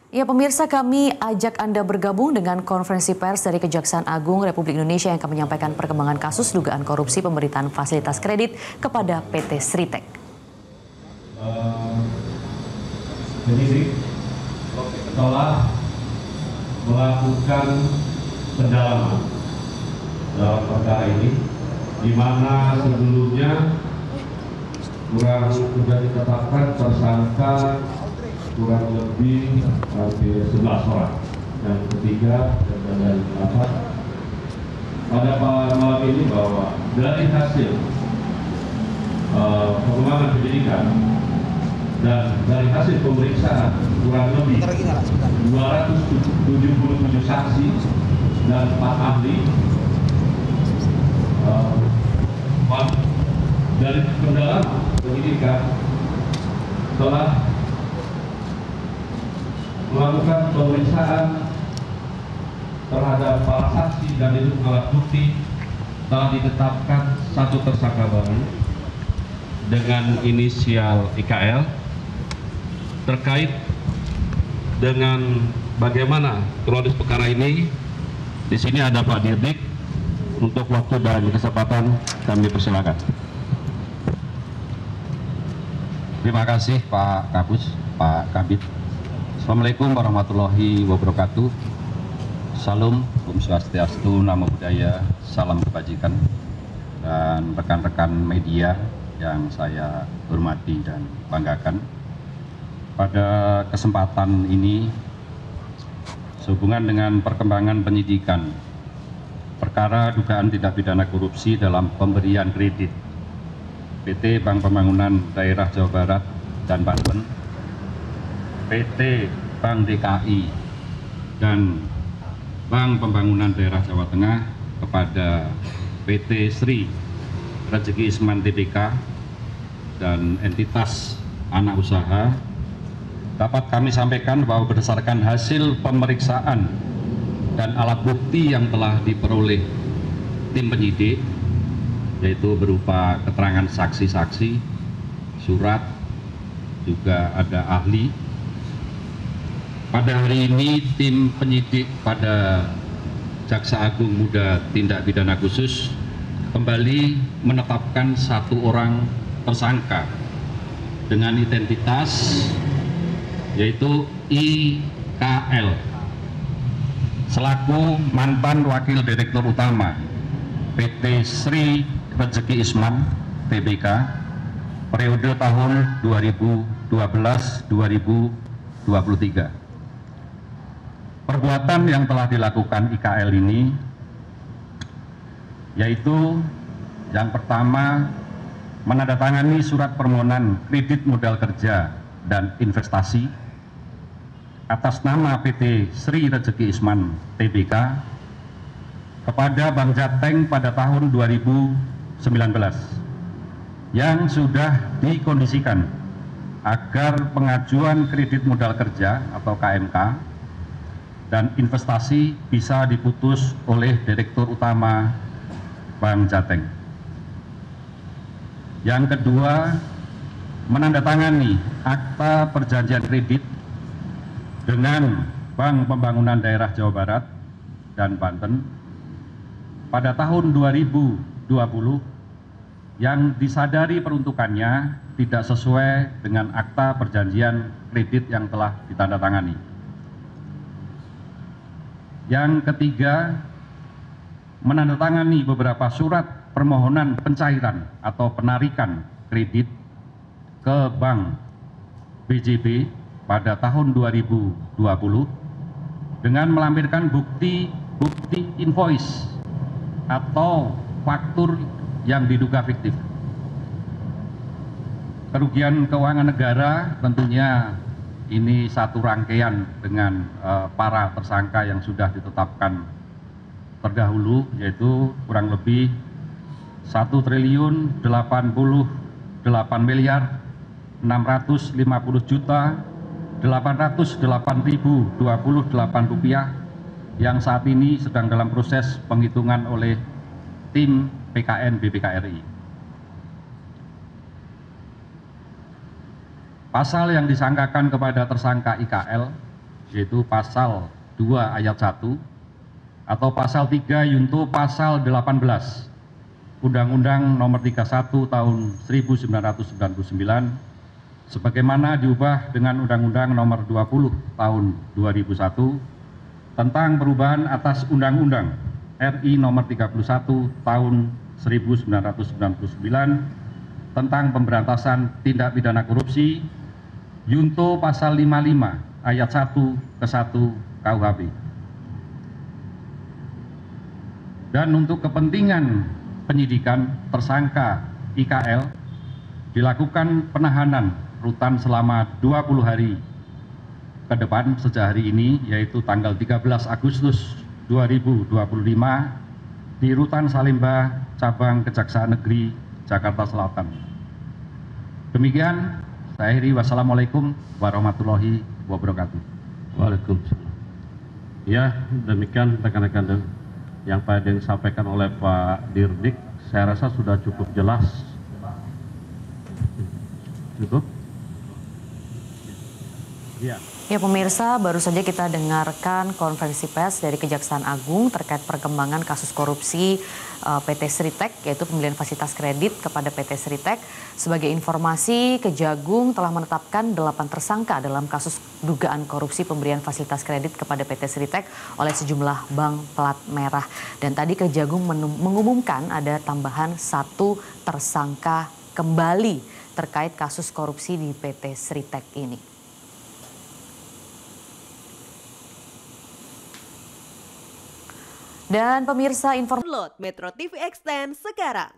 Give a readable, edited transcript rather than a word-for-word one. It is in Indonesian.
Ya pemirsa, kami ajak Anda bergabung dengan konferensi pers dari Kejaksaan Agung Republik Indonesia yang akan menyampaikan perkembangan kasus dugaan korupsi pemberitaan fasilitas kredit kepada PT Sritek. Penyidik telah melakukan pendalaman dalam perkara ini, di mana sebelumnya sudah ditetapkan tersangka kurang lebih hampir 11 orang, dan ketiga dan dari delapan. Pada malam ini bahwa dari hasil pengembangan penyidikan dan dari hasil pemeriksaan kurang lebih 277 saksi dan 4 ahli, dari pendalaman penyidikan telah melakukan pemeriksaan terhadap para saksi dan itu alat bukti. Telah ditetapkan satu tersangka baru dengan inisial IKL terkait dengan bagaimana kronologis perkara ini. Di sini ada Pak Dirdik. Untuk waktu dan kesempatan kami persilakan. Terima kasih Pak Kapus, Pak Kabid. Assalamualaikum warahmatullahi wabarakatuh. Salam, Om Swastiastu, Namo Buddhaya, salam kebajikan, dan rekan-rekan media yang saya hormati dan banggakan. Pada kesempatan ini, sehubungan dengan perkembangan penyidikan perkara dugaan tindak pidana korupsi dalam pemberian kredit PT Bank Pembangunan Daerah Jawa Barat dan Banten, PT Bank DKI, dan Bank Pembangunan Daerah Jawa Tengah kepada PT Sri Rejeki Isman Tbk dan entitas anak usaha, dapat kami sampaikan bahwa berdasarkan hasil pemeriksaan dan alat bukti yang telah diperoleh tim penyidik, yaitu berupa keterangan saksi-saksi, surat, juga ada ahli. Pada hari ini tim penyidik pada Jaksa Agung Muda Tindak Pidana Khusus kembali menetapkan satu orang tersangka dengan identitas yaitu IKL selaku mantan Wakil Direktur Utama PT Sri Rejeki Isman Tbk periode tahun 2012-2023. Perbuatan yang telah dilakukan IKL ini yaitu yang pertama, menandatangani surat permohonan kredit modal kerja dan investasi atas nama PT Sri Rejeki Isman Tbk kepada Bank Jateng pada tahun 2019 yang sudah dikondisikan agar pengajuan kredit modal kerja atau KMK dan investasi bisa diputus oleh Direktur Utama Bank Jateng. Yang kedua, menandatangani akta perjanjian kredit dengan Bank Pembangunan Daerah Jawa Barat dan Banten pada tahun 2020 yang disadari peruntukannya tidak sesuai dengan akta perjanjian kredit yang telah ditandatangani. Yang ketiga, menandatangani beberapa surat permohonan pencairan atau penarikan kredit ke Bank BJB pada tahun 2020 dengan melampirkan bukti invoice atau faktur yang diduga fiktif. Kerugian keuangan negara tentunya ini satu rangkaian dengan para tersangka yang sudah ditetapkan terdahulu, yaitu kurang lebih 1.850.888.028 rupiah yang saat ini sedang dalam proses penghitungan oleh tim PKN BPKRI. Pasal yang disangkakan kepada tersangka IKL yaitu pasal 2 ayat 1 atau pasal 3 yunto pasal 18 Undang-Undang Nomor 31 Tahun 1999 sebagaimana diubah dengan Undang-Undang Nomor 20 Tahun 2001 tentang perubahan atas Undang-Undang RI Nomor 31 Tahun 1999 tentang pemberantasan tindak pidana korupsi yunto pasal 55 ayat 1 ke 1 KUHP. Dan untuk kepentingan penyidikan tersangka IKL dilakukan penahanan rutan selama 20 hari ke depan sejak hari ini, yaitu tanggal 13 Agustus 2025 di Rutan Salemba, Cabang Kejaksaan Negeri Jakarta Selatan. Demikian, saya akhiri. Wassalamualaikum warahmatullahi wabarakatuh. Waalaikumsalam. Ya, demikian rekan-rekan yang tadi disampaikan oleh Pak Dirdik, saya rasa sudah cukup jelas. Cukup? Ya. Ya pemirsa, baru saja kita dengarkan konferensi pers dari Kejaksaan Agung terkait perkembangan kasus korupsi PT Sritek, yaitu pembelian fasilitas kredit kepada PT Sritek. Sebagai informasi, Kejagung telah menetapkan 8 tersangka dalam kasus dugaan korupsi pemberian fasilitas kredit kepada PT Sritek oleh sejumlah bank plat merah. Dan tadi Kejagung mengumumkan ada tambahan 1 tersangka kembali terkait kasus korupsi di PT Sritek ini. Dan pemirsa informasi Download Metro TV Extend sekarang.